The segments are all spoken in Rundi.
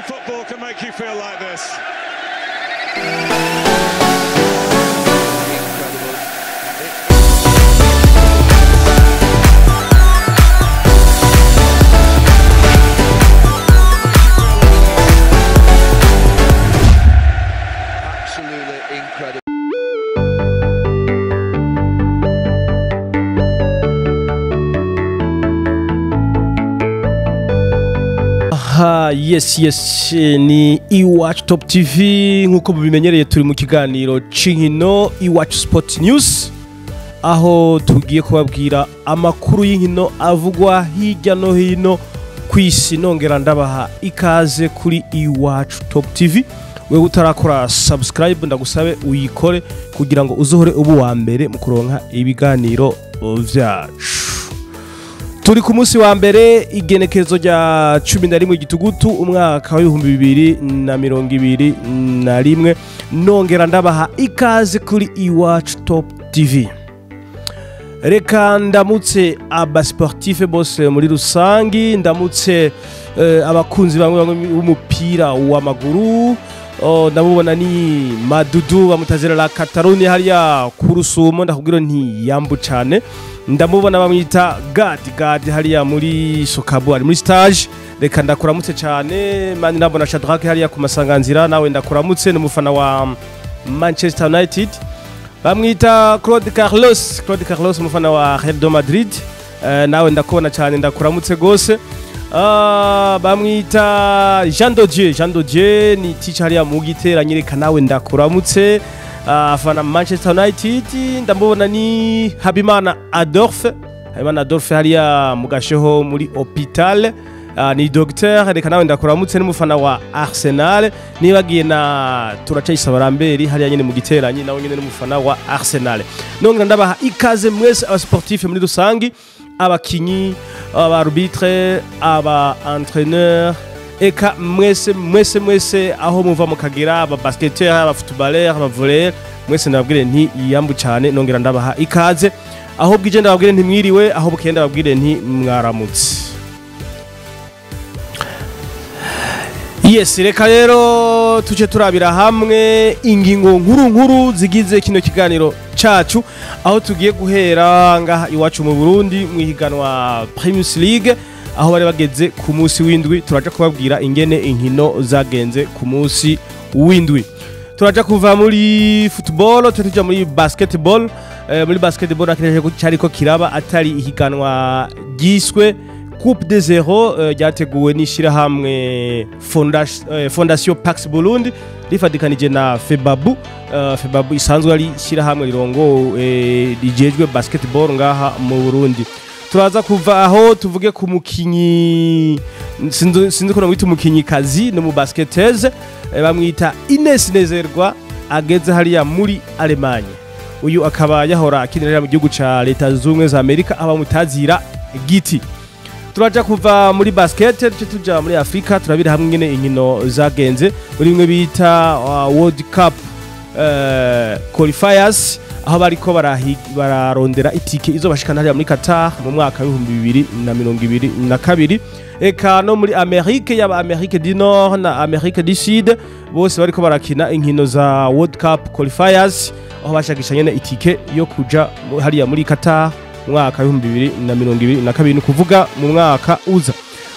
football can make you feel like this. Absolutely incredible. Yes ni Iwacu Top TV nkuko mubimenyereye turi mu kiganiro c'inkino Iwacu Sport News aho tugiye kubabwira amakuru y'inkino avugwa hirya no hino kw'isi nongera ndabaha ikaze kuri Iwacu Top TV. Wewe utarakora subscribe ndagusabe uyikore kugira ngo uzohore ubu wa mbere mu kuronka ibiganiro vyacu. Turi ku munsi wa mbere igenekerezo rya 11 gitugutu umwaka wa 2021 nongera ndabaha ikaze kuri Iwacu Top TV. Reka ndamutse aba sportif bose muri rusangi, ndamutse abakunzi bamwe b'umupira w'amaguru. Ndabubona ni Madudu bamutazira la Catalonia hariya ku Rusumo ndakubwira nti yambu cyane. Ndamubona bamwita Gad hariya muri Sokabu ari muri stage. Reka ndakuramutse cyane mani nabona Shadrack hariya ku Masanganzira nawe ndakuramutse n'umufana wa Manchester United. Bamwita Claude Carlos umufana wa Real Madrid. Nawe ndakubona cyane ndakuramutse gose. Bamwita Jean Dodier ni teacher hariya mu Giteranyereka nawe ndakuramutse. Afana Manchester United ndamubona ni Habimana Adolphe hariya mu Gasheho muri hôpital. Ni docteur reka nawe ndakuramutse n'umufana wa Arsenal. Nibagiye na Turacayisaba Ramberi hariya nyene mu Giteranyi nawe nyene n'umufana wa Arsenal. Nongera ndabaha ikaze mwese aba sportif muri rusangi, abakinyi, aba arbitre, aba entraîneur, eka mwese aho muva mukagera, aba basketteur, aba footballeur, aba volleyeur, mwese ndababwire nti yambu cyane nongera ndabaha ikaze. Aho bwije ndababwire nti mwiriwe, aho bukenda ndababwire nti mwaramutse. Yes, reka rero tuje turabira hamwe ingingo nkuru zigize kino kiganiro cacu, aho tugiye guhera ngaha iwacu mu Burundi mu higanwa Premier League aho bari bageze ku munsi w'indwi. Turaje kubabwira ingene inkino zagenze ku munsi w'indwi. Turaje kuva muri football tuja muri basketball. Muri basketball akereje cyariko kiraba atari ihiganwa giswe Coupe des Zéros ryateguwe n'ishira hamwe Fondation Pax Burundi rifadikanije na Febabu. Febabu isanzwe ari shira hamwe rirongo rijejwe basketball ngaha mu Burundi. Turaza kuva aho tuvuge ku mukinyi sinzi ko namwita umukinyi kazi no mu basketteuse bamwita Ines Nezerwa ageze hariya muri Allemagne. Uyu akaba yahora akinira mu gihugu ca Leta Zunze za Amerika aba mutazira giti. Turaja kuva muri basket tuja muri Afrika turabira hamwe ngene inkino zagenze muri bimwe bita World Cup qualifiers aho bariko bararondera itike izo bashikana hariya muri Qatar mu mwaka wa 2022. Eka no muri Amerique yaba Amerique du Nord na Amerique du Sud bose bariko barakina inkino za World Cup qualifiers aho bashakisha nyene itike yo kuja hariya muri Qatar mwaka wa 2022 kuvuga mu mwaka uza.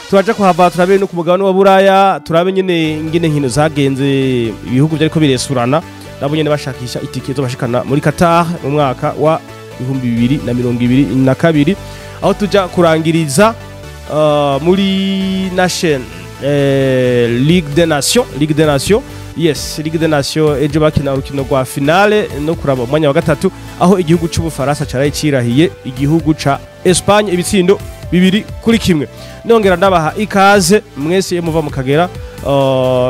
Turaje kuhava turabe no ku mugabane wa Buraya turabe nyene ingene nkino zagenze ibihugu byariko biresurana nabo nyene bashakisha itike zo bashikana muri Qatar mu mwaka wa 2022 aho tuja kurangiriza muri Nation Ligue des Nations. Yes, Ligue des Nations ejo bakina urukino rwa finale no kuraba umwanya wa gatatu aho igihugu c'Ubufaransa caraye cirahiye igihugu ca Espagne ibitsindo 2-1. Nongera ndabaha ikaze mwese muva mukagera,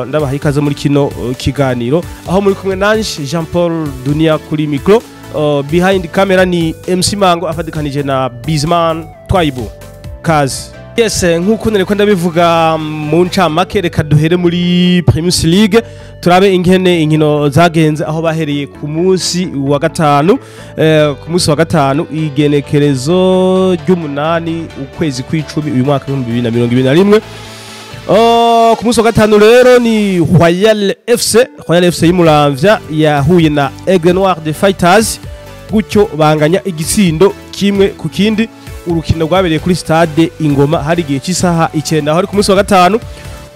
ndabaha ikaze muri kino kiganiro aho muri kumwe nanje Jean Paul Dunia kuri micro. Behind camera ni MC Mango afadikanije na Bizman Twaibo. Kazi. Yes, nkuko nereko ndabivuga mu ncamake reka duhere muri Premier League turabe ingene inkino zagenze aho bahereye ku munsi wa gatanu igenekerezo ry'umunani ukwezi kw'icumi uyu mwaka wa 2021 ku munsi wa gatanu rero ni Royal FC y'Umuramvya yahuye na Aigle Noir de Fighters gutyo banganya igitsindo kimwe ku kindi. Urukino rwabereye kuri stade Ingoma hari gihe cy'isaha 9 aho ari ku munsi wa gatanu.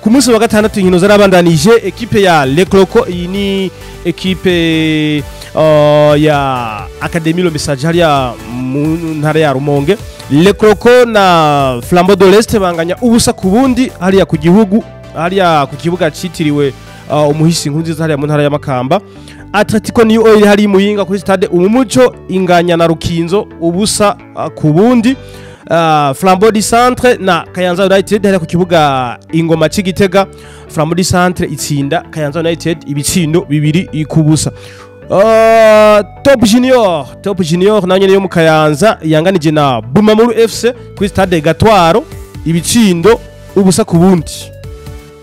Ku munsi wa gatandatu inkino zarabandanije equipe ya Le Cloco, iyi ni equipe ya Académie Le Message hariya mu ntara ya Rumonge. Le Cloco na Flambeau de l'Est banganya ubusa ku bundi hariya ku gihugu, hariya ku kibuga citiriwe umuhisi nkunziza hariya mu ntara ya Makamba. Atletico New Oil hari Muyinga kuri stade Umumuco inganya na Rukinzo ubusa ku bundi. Flambeau du Centre na Kayanza United hariya ku kibuga Ingoma c'Igitega. Flambeau du Centre itsinda Kayanza United ibitsindo bibiri ikubusa. Top Junior nanye yo mu Kayanza yanganije na Bumamuru FC kuri stade Gatwaro ibitsindo ubusa ku bundi.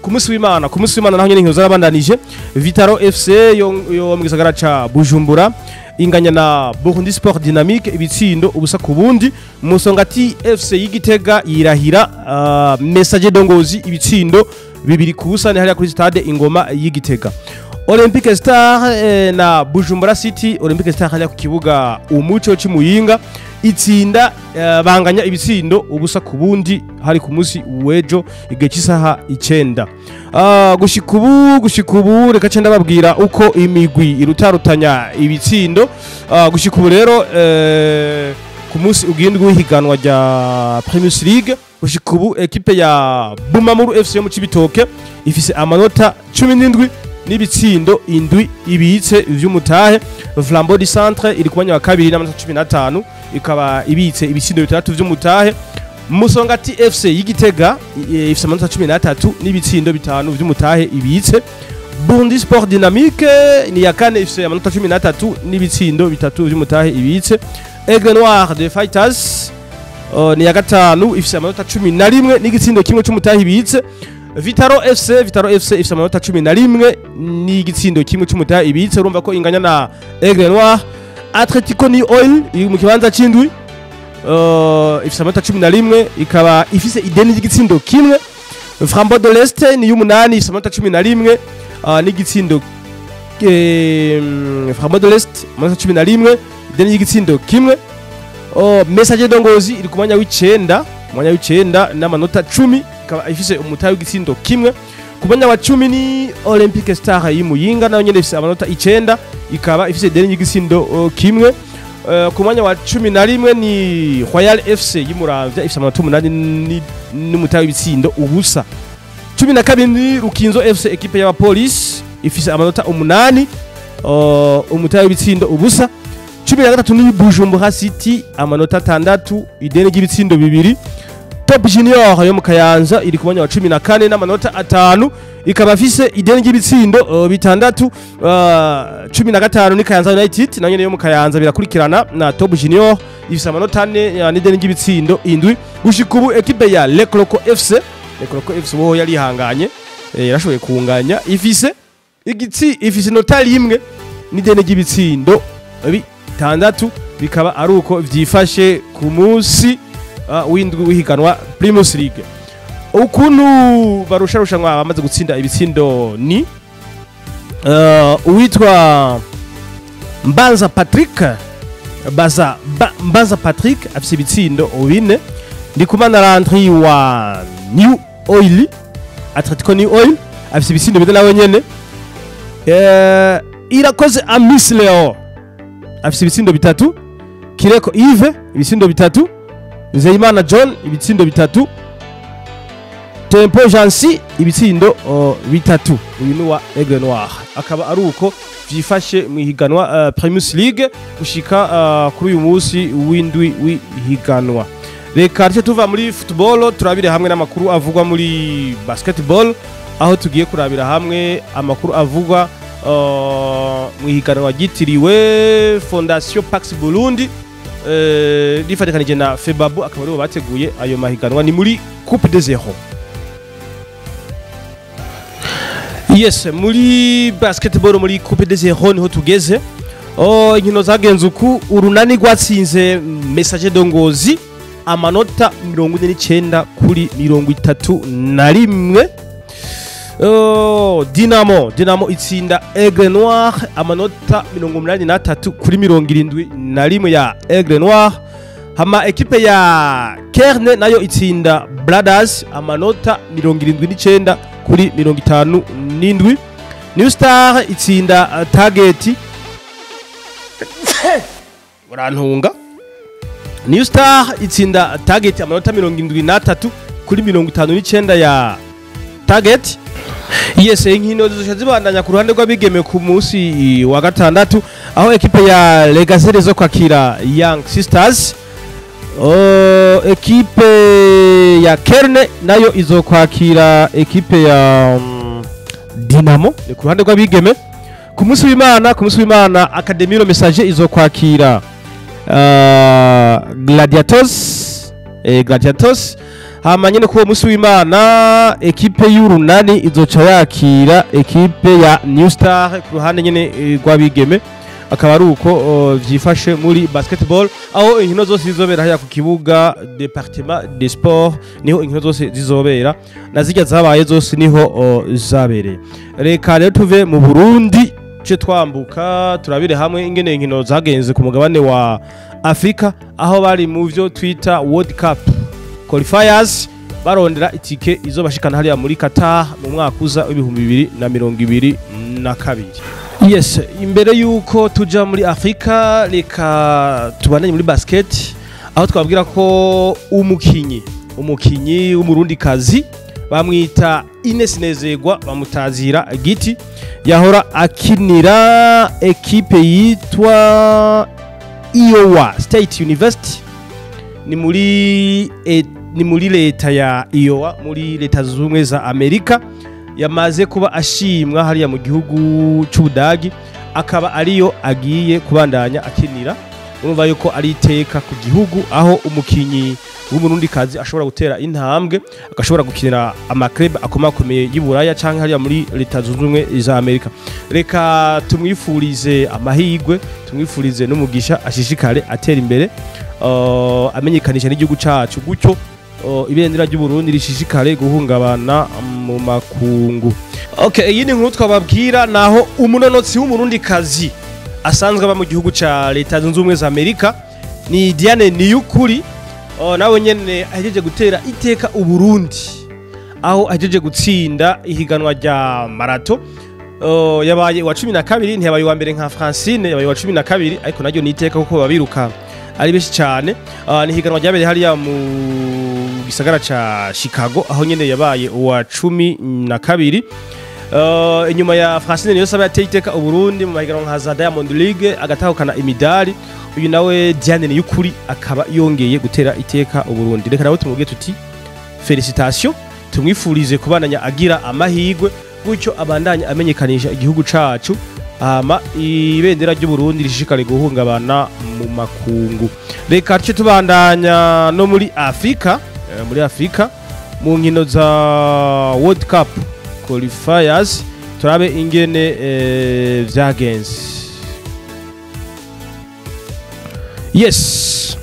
Ku munsi w'Imana naho nyene inkino zarabandanije. Vitaro FC yo mu gisagara ca Bujumbura inganya na Burundi Sport Dynamique ibitsindo ubusa ku bundi. Musongati FC y'Igitega yirahira Message Dongozi ibitsindo bibiri ku busa hariya kuri stade Ingoma y'Igitega. Olympique Star na Bujumbura City. Olympique Star hariya ku kibuga Umuco c'Imuyinga itsinda banganya ibitsindo ubusa ku bundi hari ku munsi wejo igihe cy'isaha 9. Gushika ubu reka cenda babwira uko imigwi irutarutanya ibitsindo. Gushika ubu rero ku munsi ugindwe w'ihiganwa rya Premier League. Gushika ubu equipe ya Bumamuru FC yo mu Cibitoke ifise amanota 17 n'ibitsindo indwi ibitse vy'umutahe. Flambeau du Centre iri kubanya wa kabiri n'amanota 15 ikaba ibitse ibitsindo 3 vy'umutahe. Musongati FC y'Igitega ifise amanota 13 n'ibitsindo 5 vy'umutahe ibitse. Burundi Sport Dynamique ni ya kane ifise amanota 13 n'ibitsindo 3 vy'umutahe ibitse. Aigle Noir de Fighters ni ya gatanu ifise amanota 11 n'igitsindo kimwe c'umutahe ibitse. Vitaro FC ifise amanota 11 n'igitsindo kimwe c'umutahe ibitse. Urumva ko inganya na Aigle Noir. Atletico New Oil iri mu kibanza c'indwi ifise amanota 11 ikaba ifise ideni ry'igitsindo kimwe. Flambeau de l'Est ni y'umunani ifise amanota 11 n'igitsindo Flambeau de l'Est amanota 11 ideni ry'igitsindo kimwe. Message Dongozi iri ku mwanya w'icenda n'amanota 10 ikaba ifise umutahe w'igitsindo kimwe. Ku mwanya wa 10 ni Olympique Star y'Imuyinga nayo nyene ifise amanota 9 ikaba ifise ideni ry'igitsindo kimwe. Ku mwanya wa 11 ni Royal FC y'Umuramvya ifise amanota 8 n'umutahe w'ibitsindo ubusa. 12 ni Rukinzo FC equipe ya Police ifise amanota 8 umutahe w'ibitsindo ubusa. 13 ni Bujumbura City amanota 6 ideni ry'ibitsindo bibiri. Top Junior yo mu Kayanza iri ku mwanya wa 14 n'amanota 5 ikaba afise ideni ry'ibitsindo 6. 15 ni Kayanza United nayo nyene yo mu Kayanza birakurikirana na Top Junior ifise amanota 4 n'ideni ry'ibitsindo 7. Gushika ubu equipe ya Le Cloco FC bo yari ihanganye yarashoboye kunganya ifise nota rimwe n'ideni ry'ibitsindo 6 bikaba ari uko vyifashe ku munsi w'indwi w'ihiganwa Premier League. Ukuntu barushanwa bamaze gutsinda ibitsindo ni uwitwa Mbanza Patrick afise ibitsindo 4. Ndikumana Landry wa New Oil Atletico New Oil afise ibitsindo 4 nawe nyene. Irakoze Amis Leo afise ibitsindo 3. Kireko Yves ibitsindo 3. Nzeyimana John ibitsindo 3. Tempo Jansi ibitsindo 3. Uyu ni wa Aigle Noir. Akaba ari uko vyifashe mu higanwa Premier League gushika kuri uyu munsi w'indwi w'ihiganwa. Reka tuva muri football turabire hamwe n'amakuru avugwa muri basketball aho tugiye kurabira hamwe amakuru avugwa mu higanwa gitiriwe Fondation Pax Burundi rifatikanije na Febabu akaba aribo bateguye ayo mahiganwa ni muri Coupe des Zéros. Yes, muri basketball muri Coupe des Zéros niho tugeze. Inkino zagenze uku urunani rwatsinze Message Dongozi amanota 49 kuri 31. Dinamo itsinda Aigle Noir amanota 83 kuri 71 ya Aigle Noir. Hama ekipe ya Kerne nayo itsinda Brothers amanota 79 kuri 57. New Star itsinda Target urantunga. New Star itsinda Target amanota 73 kuri 59 ya Target. Yes, inkino zizosha zibandanya ku ruhande rw'abigeme ku munsi wa gatandatu aho ekipe ya Legacy zo kwakira Young Sisters. Ekipe ya Kerne nayo izokwakira ekipe ya Dinamo ni ku ruhande rw'abigeme. Ku munsi w'Imana Academiro Message izokwakira Gladiators. Hama nyene ku munsi w'Imana ekipe y'Urunani izoca yakira ekipe ya New Star ku ruhande nyene rw'abigeme. Akaba ari uko vyifashe muri basketball aho inkino zose zizobera haya ku kibuga Departement des Sports niho inkino zose zizobera na zijya zabaye zose niho zabereye. Reka rero tuve mu Burundi ce twambuka turabire hamwe ingene inkino zagenze ku mugabane wa Afrika aho bari mu vyo Twitter World Cup qualifiers barondera itike izobashikana hariya muri Qatar mu mwaka uza w'2022. Yes, imbere yuko tuja muri Afrika reka tubandanye muri basket aho twabwira ko umukinyi w'umurundi kazi bamwita Ines Nezegwa bamutazira Giti yahora akinira ekipe yitwa Iowa State University ni muri leta ya Iowa muri leta z'ubumwe za Amerika. Yamaze kuba ashimwa hariya mu gihugu c'Ubudagi akaba ariyo agiye kubandanya akinira. Urumva yuko ari iteka ku gihugu aho umukinyi w'umurundi kazi ashobora gutera intambwe agashobora gukinira amaklub akomakomeye y'Iburaya canke hariya muri leta z'ubumwe za Amerika. Reka tumwifurize amahigwe, tumwifurize n'umugisha ashishikare atera imbere amenyekanisha n'igihugu cacu gutyo ibendera ry'u Burundi rishishikare guhungabana mu makungu. Okay, iyi ni nkuru twababwira naho umunonotsi w'umurundi kazi asanzwe aba mu gihugu ca leta zunze ubumwe za Amerika ni Diane Niyukuri. Nawe nyene ahejeje gutera iteka u Burundi aho ahejeje gutsinda ihiganwa rya marato. Yabaye wa 12 ntiyabaye wa mbere nka Francine, yabaye wa 12 ariko naryo ni iteka kuko babiruka ari beshi cyane. Ni higanwa ryabereye hariya mu gisagara ca Chicago aho nyene yabaye uwa 12. Inyuma ya Francine niyo saba yateye iteka u Burundi mu mahiganwa nka za Diamond League agatahukana imidari. Uyu nawe Diane Niyukuri akaba yongeye gutera iteka u Burundi. Reka nawe tumubwiye tuti felicitation, tumwifurize kubandanya agira amahigwe gutyo abandanya amenyekanisha igihugu cacu ama ibendera ry'u Burundi rishishikare guhungabana mu makungu. Reka tuce tubandanya no muri Afrika mu nkino za World Cup qualifiers turabe ingene vyagenze. Yes,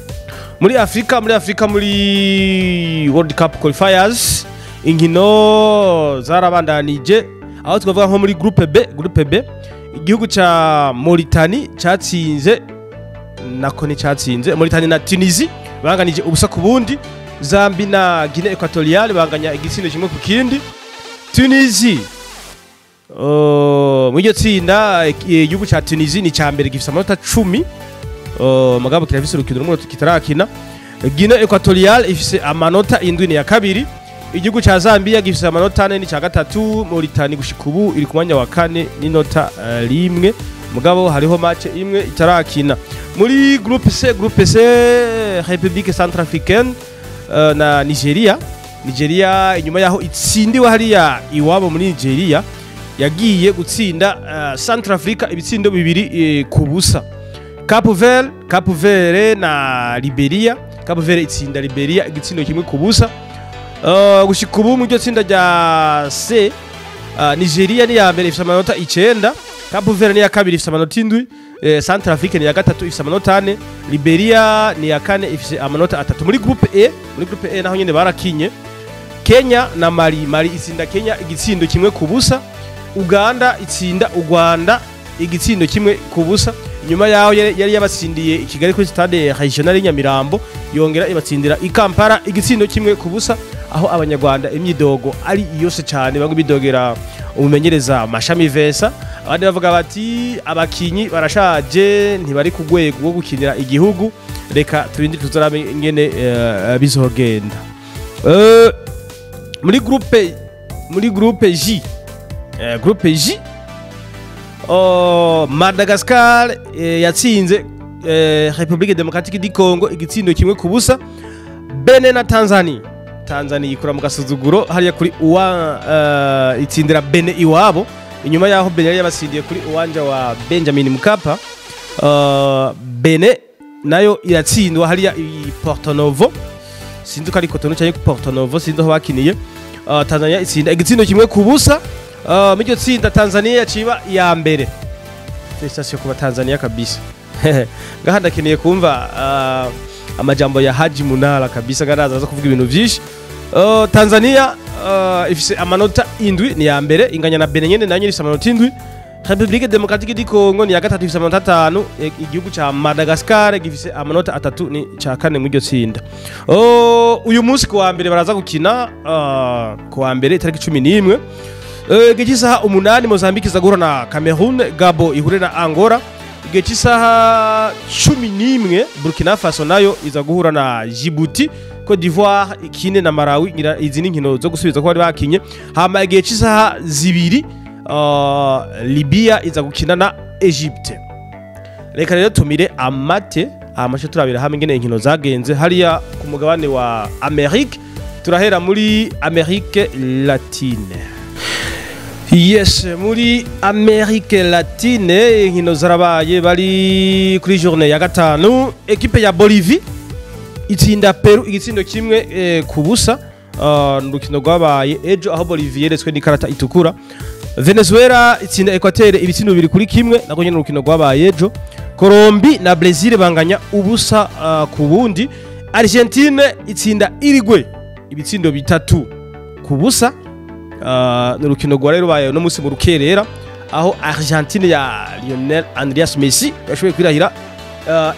muri Afrika muri World Cup qualifiers inkino zarabandanije aho twavuga nko muri groupe B igihugu ca Mauritania catsinze Mauritania na Tunisie banganije ubusa ku bundi. Zambia na Guinea Equatoriale banganya igitsindo kimwe ku kindi. Tunisie mu iryo tsinda igihugu ca Tunisie ni ca mbere gifise amanota 10 magabo kirafise urukino rumwe kitarakina. Guinea Equatoriale ifise amanota 7 ya kabiri. Igihugu ca Zambia gifise amanota 4 ni ca gatatu. Mauritania gushika ubu iri ku mwanya wa 4 n'inota 1 mugabo hariho match imwe itarakina. Muri groupe C République Centrafricaine na Nigeria inyuma yaho itsindiwe hariya iwabo muri Nigeria yagiye gutsinda Centrafrica ibitsindo 2 ku busa. Cape Verde na Liberia. Cape Verde itsinda Liberia igitsindo kimwe ku busa. Gushika ubu mu ryo tsinda rya C Nigeria ni ya mbere ifite amanota 9, Cape Verde ni ya kabiri ifite amanota 7, Centrafrique ni ya gatatu ifise amanota 4, Liberia ni ya kane ifise amanota 3. Muri groupe E naho nyene barakinye. Kenya na Mali itsinda Kenya igitsindo kimwe kubusa. Uganda itsinda Uganda igitsindo kimwe kubusa. Nyuma yaho yari yabatsindiye Kigali kuri stade regional Nyamirambo, yongera ibatsindira Kampala igitsindo kimwe kubusa, aho abanyarwanda imyidogo ari yose cyane bangu bidogera umumenyereza Mashami Vesa. Abandi bavuga bati abakinyi barashaje ntibari ku rwego rwo gukinira igihugu, reka tubindi tuzarabe ingene bizogenda. Muri groupe J, Madagascar yatsinze Republique Democratique du Congo igitsindo kimwe kubusa. Benin na Tanzania ikura mu gasuzuguro hariya kuri itsindira Benin iwabo. Inyuma yaho Benin yabasindiye kuri uwanja wa Benjamin Mkapa. Benin nayo iratsindwa hariya i Porto Novo, sinzi ko ari Cotonou cyangwa Porto Novo, sinzi aho bakiniye. Tanzania itsinda igitsindo kimwe kubusa. Mujyo tsinda Tanzania yaciba ya mbere. Félicitations kuba Tanzania kabisa. Ngaha ndakeneye kumva amajambo ya Haji Munara kabisa, ngaraza kuvuga ibintu byinshi. Tanzania ifise amanota 7 ni ya mbere, inganya na Benin nyene nanyo ifise amanota 7. Republique Democratique du Congo ni ya gatatu ifise amanota 5. Igihugu ca Madagascar gifise amanota 3 ni ca kane mujyo tsinda. Uyu munsi kuwa mbere baraza gukina kuwa mbere tariki 11. Igihe 8 Mozambique izagura na Cameroon, Gabo ihure na Angola. Igihe 11 Burkina Faso nayo izaguhura na Djibouti. Côte d'Ivoire ikine na Malawi, izi ni nkino zo gusubiza ko bari bakinye. Hama igihe 2 Libya izagukina na Egypte. Reka rero tumire amashe turabira hamwe ingene inkino zagenze hariya ku mugabane wa Amerique. Turahera muri Amerique Latine. Yes, muri Amerique Latine inkino zarabaye bari kuri journée ya gatanu. Equipe ya Bolivie itsinda Peru igitsindo kimwe kubusa. N'urukino rwabaye ejo aho Bolivie yeretswe n'ikarata itukura. Venezuela itsinda Equateur ibitsindo 2-1 nako nyene n'urukino rwabaye ejo. Colombie na Brazil banganya ubusa ku bundi. Argentine itsinda Uruguay ibitsindo 3 kubusa. N'urukino rwa rero baye no musi mu rukerera aho Argentine ya Lionel Andrés Messi yashoboye kwirahira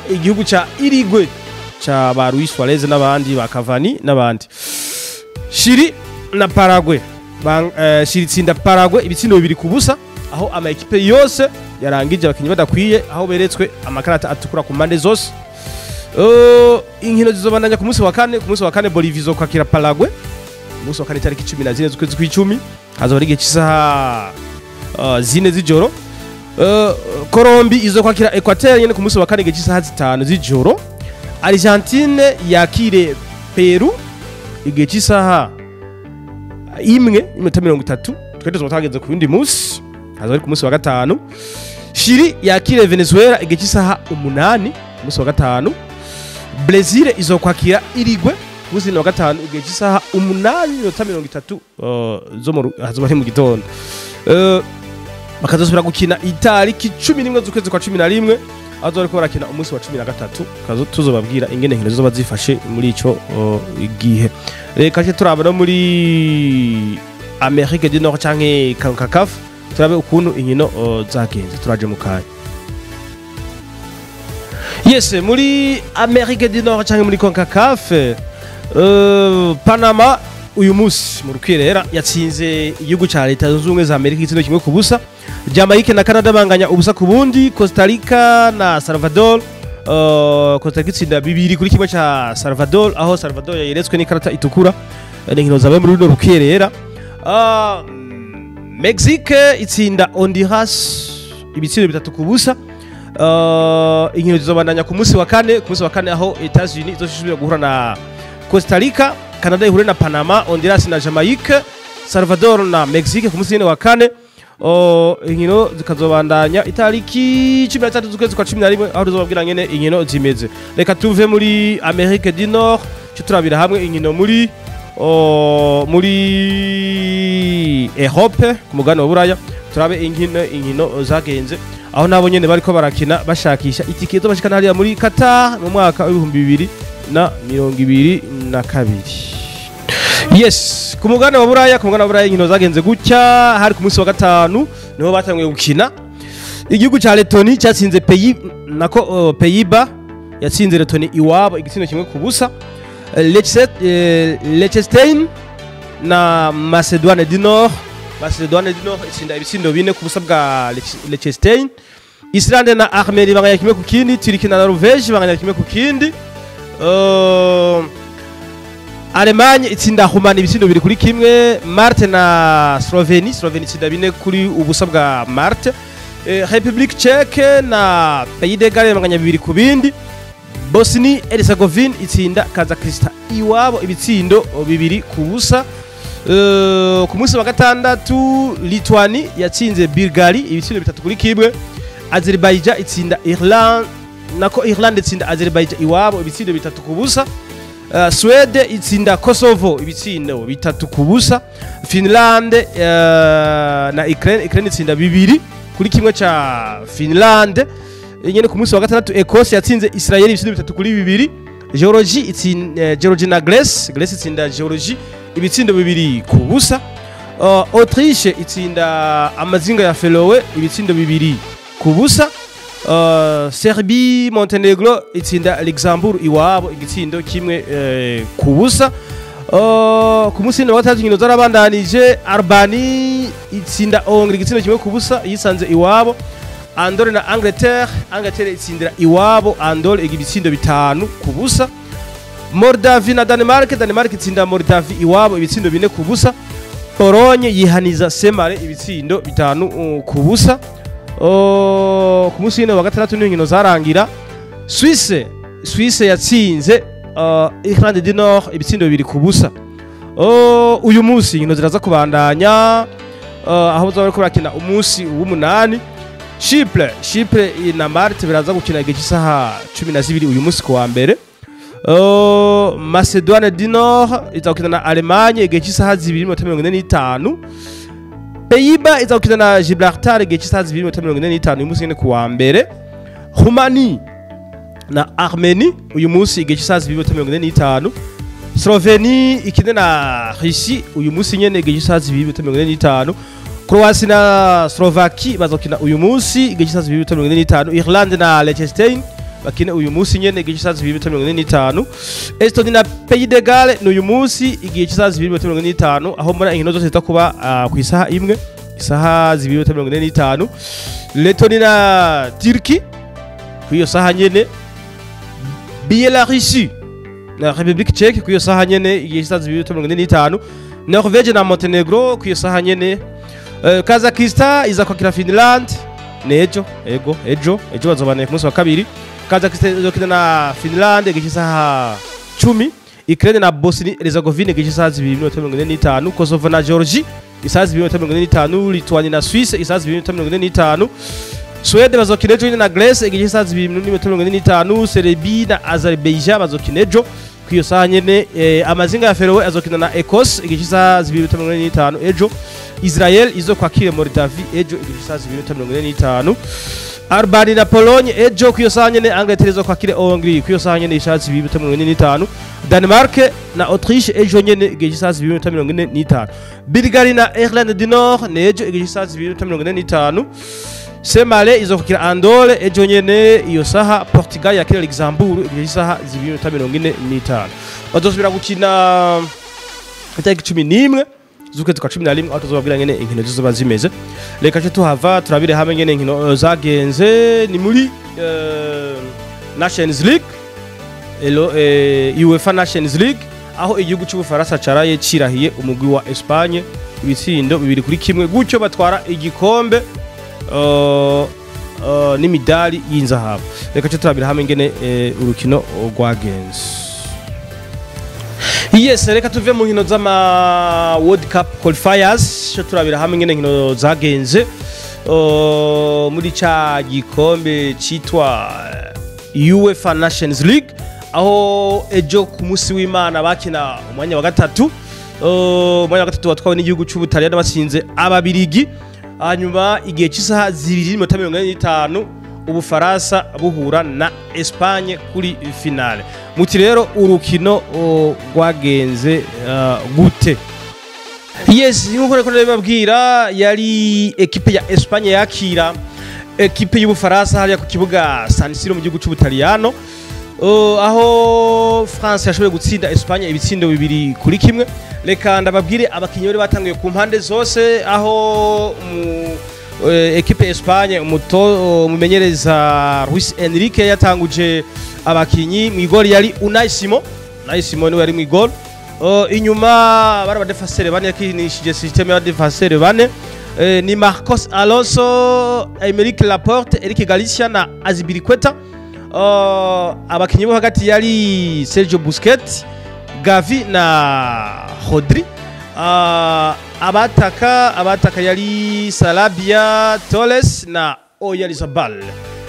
igihugu ca Uruguay cha ba Luis Suarez n'abandi ba Cavani n'abandi. Chili na Paraguay Chili itsinda Paraguay ibitsindo 2 kubusa, aho ama equipe yose yarangije abakinyi badakwiye, aho beretswe amakarata atukura ku mande zose. Inkino zizobandanya ku munsi wa kane Bolivia izokwakira Paraguay. Musi wa kane tariki 14 z'ukwezi kw'icumi hazoba ari igihe cy'isaha 4 z'ijoro. Colombie izokwakira Equateur nyene ku munsi wa kane igihe cy'isaha 5 z'ijoro. Argentine yakire Peru igihe cy'isaha 1:30. Twende tuzotageze ku yundi munsi hazoba ari ku munsi wa gatanu. Chili yakire Venezuela igihe cy'isaha 8 ku munsi wa gatanu. Brazil izokwakira Uruguay muzi wa gatanu igihe cy'isaha 8:30 zo mu hazoba ari mu gitondo. Bakazosubira gukina itariki 11 z'ukwezi kwa 11 aho bariko barakina umunsi wa 13. Kazo tuzobabwira ingene nkino zoba zifashe muri ico igihe. Reka cyo turaba no muri Amerique du Nord canke CONCACAF turabe ukuntu inkino zagenze, turaje mu kanya. Yes, muri Amerique du Nord canke muri CONCACAF Panama uyu munsi mu rukwirera yatsinze igihugu ca Leta Zunze Ubumwe za Amerika igitsindo kimwe kubusa. Jamaica na Canada banganya ubusa ku bundi. Costa Rica na Salvador Costa Rica itsinda 2-1 ca Salvador, aho Salvador yeretswe n'ikarata itukura. N'inkino zabaye muri runo rukwirera. Mexique itsinda Honduras ibitsindo 3 kubusa. Inkino zizobandanya ku munsi wa kane aho Etats-Unis izosubira guhura na Costa Rica, Canada ihure na Panama, Honduras na Jamaica, Salvador na Mexique ku munsi wa kane. Inkino zikazobandanya itariki 13 z'ukwezi kwa 11 aho tuzobabwira ngene inkino zimeze. Reka tuve muri Amerique du Nord cyo turabira hamwe inkino muri Europe ku mugano wa Buraya, turabe inkino zagenze aho nabo nyene bariko barakina bashakisha itike zo bashikana hariya muri Qatar mu mwaka wa 2022. Yes, ku mugabane wa Buraya inkino zagenze gutya, hari ku munsi wa gatanu niho batanguye gukina. Igihugu ca Letoni cyatsinze Pays-Bas yatsinze Letoni iwabo igitsina kimwe ku busa. Liechtenstein na Macedoine du Nord itsinda ibitsindo bine ku busa bwa Liechtenstein. Islande na Armenia banganya kimwe ku kindi. Turkiya na Norvège banganya kimwe ku kindi. Allemagne itsinda Humani ibitsindo biri kuri kimwe. Malte na Slovenie itsinda bine kuri ubusa bwa Malte. République Tchèque na Pays de Galles banganya bibiri ku bindi. Bosnie Herzegovine itsinda Kazakhstan iwabo ibitsindo bibiri ku busa. Ku munsi wa gatandatu Lituania yatsinze Bulgaria ibitsindo bitatu kuri kimwe. Azerbaijan itsinda Irland itsinda Azerbaijan iwabo ibitsindo bitatu ku busa. Swede itsinda Kosovo ibitsindo bitatu ku busa. Finland na Ukraine itsinda bibiri kuri kimwe cha Finland. Nyene ku munsi wa gatandatu Ecosse yatsinze Israel ibitsindo bitatu kuri bibiri. Georgia na Greece itsinda Georgia ibitsindo bibiri ku busa. Autriche itsinda amazinga ya Feroe ibitsindo bibiri ku busa. Serbie Montenegro itsinda Luxembourg iwabo igitsindo kimwe ku busa. Ku munsi wa gatatu inkino zarabandanije. Albania itsinda Hongrie igitsindo kimwe ku busa yisanze iwabo. Andorre na Angleterre itsindira iwabo Andorre ibitsindo bitanu ku busa. Moldavie na Denmark itsinda Moldavie iwabo ibitsindo bine ku busa. Pologne yihaniza Semare ibitsindo bitanu ku busa. Ku munsi wa gatandatu n'inkino zarangira. Suisse yatsinze Irlande du Nord ibitsindo bibiri ku busa. Uyu munsi inkino ziraza kubandanya aho bazaba barakina umunsi w'umunani. Chypre na Malte biraza gukina igihe cy'isaha 12 uyu munsi ku wa mbere. Macedoine du Nord izakina na Allemagne igihe cy'isaha 2:45. Pays-Bas izakina na Gibraltar igihe cy'isaha 2:45 uyu munsi ku wa mbere. Roumanie na Armenie uyu munsi igihe cy'isaha 2:45. Slovenie ikina na Russie uyu munsi nyene igihe cy'isaha 2:45. Croatia na Slovakia bazokina uyu munsi igihe cy'isaha 2:45. Irlande na Liechtenstein bakina uyu munsi nyene igihe cy'isaha 2:45. Estonia na Pays de Galles n'uyu munsi igihe cy'isaha 2:45 aho muri inkino zose zitakuba ku isaha imwe isaha 2:45. Letoni na Turkey ku iyo saha nyene. Belarus na République Tchèque ku iyo saha nyene igihe cy'isaha 2:45. Norvège na Montenegro ku iyo saha nyene. Kazakhstan izakwakira Finland nejo ejo bazobana ku munsi wa kabiri. Kazakhstan izokina na Finland igihe cy'isaha 10. Ukraine na Bosnie Herzegovine igihe cy'isaha 2:45. Kosovo na Georgia isaha 2:45. Lituania na Suisse isaha 2:45. Swede bazokina ejo na Greece igihe cy'isaha 2:45. Serbia na Azerbaijan bazokina ejo ku iyo saha nyene. Amazinga ya Feroe azokina na Ecosse igihe cy'isaha 2:45 ejo. Israel izokwakira Moldavie ejo igihe cy'isaha 2:45. Albania na Pologne ejo ku iyo saha nyene. Angleterre izokwakira Hongrie ku iyo saha nyene isaha 2:45. Denmark na Autriche ejo nyene igihe cy'isaha 2:45. Bulgaria na Irlande du Nord nejo igihe cy'isaha 2:45. Semale izokwakira Andorre ejo nyene iyo saha. Portugal yakira Luxembourg igihe cy'isaha 2:45. Bazosubira gukina itariki 11 z'ukwezi kwa 11 aho tuzobabwira ngene inkino zizoba zimeze. Reka tuhava turabire hamwe ngene inkino zagenze ni muri Nations League UEFA Nations League aho igihugu cy'Ubufaransa caraye cirahiye umugwi wa Espagne ibitsindo bibiri kuri kimwe gutyo batwara igikombe n'imidali y'inzahabu. Reka turabire hamwe ngene urukino rwagenze. Yes, reka tuve mu nkino z'ama World Cup qualifiers turabira hamwe ngene nkino zagenze muri ca gikombe citwa UEFA Nations League aho ejo ku munsi w'Imana bakina umwanya wa gatatu watwawe n'igihugu cy'Ubutaliyani batsinze ababirigi hanyuma igihe cy'isaha 2:45 Ubufaransa buhura na Espagne kuri finale. Muti rero urukino rwagenze gute? Yes, nkuko reko ndababwira yari equipe ya Espagne yakira equipe y'Ubufaransa hariya ku kibuga San Siro mu gihugu cy'Ubutaliyano. Aho France yashoboye gutsinda Espagne ibitsindo 2-1. Reka ndababwire abakinyi bari batangiye ku mpande zose aho equipe Espagne umumenyereza Luis Enrique yatanguje abakinyi mu igol yari Unai Simon niwe yari mu igol. Inyuma bari abadefenseur bane yakinishije systeme y'abadefenseur bane ni Marcos Alonso, Aymeric Laporte, Eric Garcia na Azpilicueta. Abakinyi bo hagati yari Sergio Busquets, Gavi na Rodri. Abataka yari Sarabia, Torres na Oyarzabal.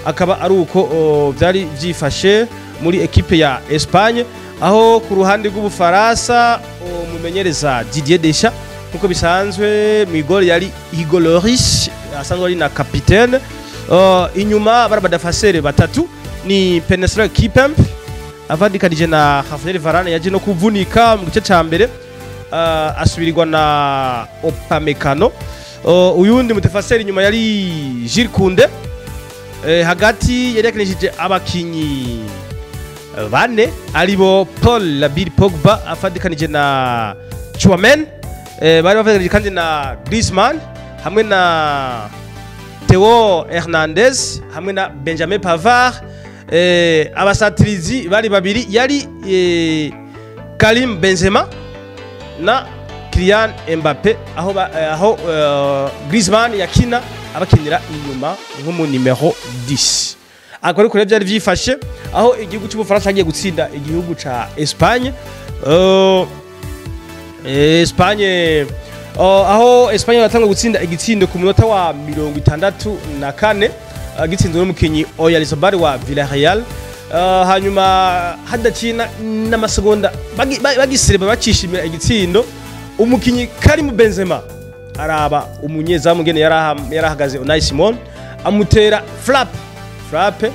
Akaba ari uko byari byifashe muri equipe ya Espagne, aho ku ruhande rw'Ubufaransa umumenyereza Didier Deschamps nkuko bisanzwe mu igol yari Hugo Lloris asanzwe ari na capitaine. Inyuma barabadafasere batatu ni Penestra Kipembe avadikanije na Rafael Varane yaje no kuvunika mu gice ca mbere, asubirirwa na Upamecano. Uyundi mutefaseri inyuma yari Jules Koundé. Hagati yari yakinishije abakinyi bane aribo Paul Labir Pogba afadikanije na Chouameni, bari bafadikanije kandi na Griezmann hamwe na Theo Hernandez hamwe na Benjamin Pavard. Abasatirizi bari babiri yari Karim Benzema na Kylian Mbappé, aho Griezmann yakina abakinira inyuma nk'umu numero 10. Akora kure byari byifashe aho igihugu cy'Ubufaransa agiye gutsinda igihugu ca Espagne. Aho Espagne batanga gutsinda igitsindo ku munota wa 64 gitsinzwe n'umukinyi Oyarzabal wa Villarreal. Hanyuma hadakina n'amasegonda bagisireba bakishimira igitsindo, umukinyi Karim Benzema araba umunyezamu ngene yarahagaze Unai Simon amutera frappe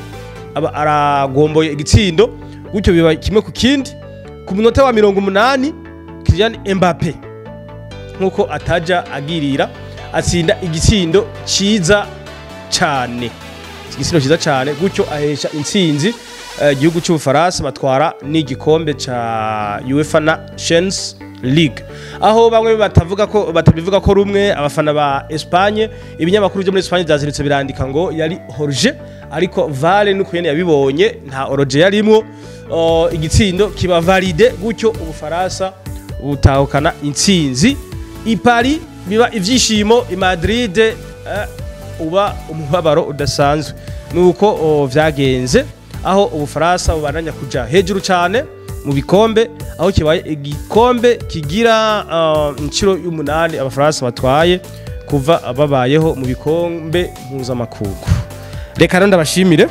aragomboye igitsindo, gutyo biba kimwe ku kindi. Ku munota wa 80 Kylian Mbappé nkuko ataja agirira atsinda igitsindo ciza cyane, gutyo ahesha intsinzi igihugu cy'Ubufaransa batwara n'igikombe ca UEFA Nations League. Aho bamwe batabivuga ko rumwe abafana ba Espagne, ibinyamakuru byo muri Espagne byazirutse birandika ngo yari Jorge, ariko Vale nuko yene yabibonye nta Jorge yarimo. Igitsindo kiba valide, gutyo Ubufaransa butahukana intsinzi. I Paris biba ivyishimo, i Madrid uba umubabaro udasanzwe. Nuko vyagenze aho Ubufaransa bubananya kuja hejuru cyane mu bikombe, aho kibaye igikombe kigira inciro y'umunani Abafaransa batwaye kuva babayeho mu bikombe mpuzamakungu. Reka ndabashimire,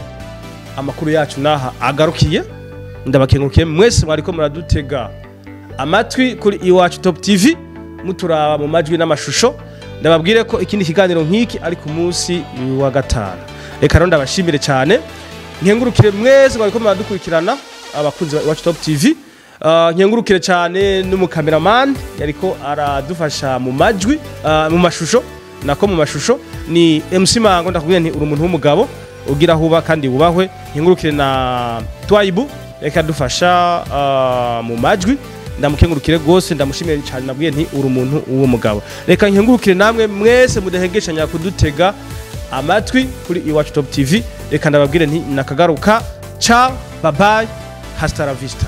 amakuru yacu naha agarukiye. Ndabakengurukiye mwese mwariko muradutega amatwi kuri Iwacu Top TV muturaba mu majwi n'amashusho. Ndababwire ko ikindi kiganiro nk'iki ari ku munsi wa gatanu. Reka ndabashimire cyane, nkengurukire mwese mwariko muradukurikirana abakunzi ba Iwacu Top TV. Nkengurukire cyane n'umukameraman yariko aradufasha mu majwi mu mashusho, nako mu mashusho ni MC Mango. Ndakubwira nti uri umuntu w'umugabo ugira huba kandi wubahwe. Nkengurukire na Twaibu reka dufasha mu majwi, ndamukengurukire gose, ndamushimire cyane. Nabwiye nti uri umuntu w'umugabo. Reka nkengurukire namwe mwese mudahengeshanya kudutega amatwi kuri Iwacu Top TV. Reka ndababwire nti nakagaruka. Ciao, bye bye, hasta la vista.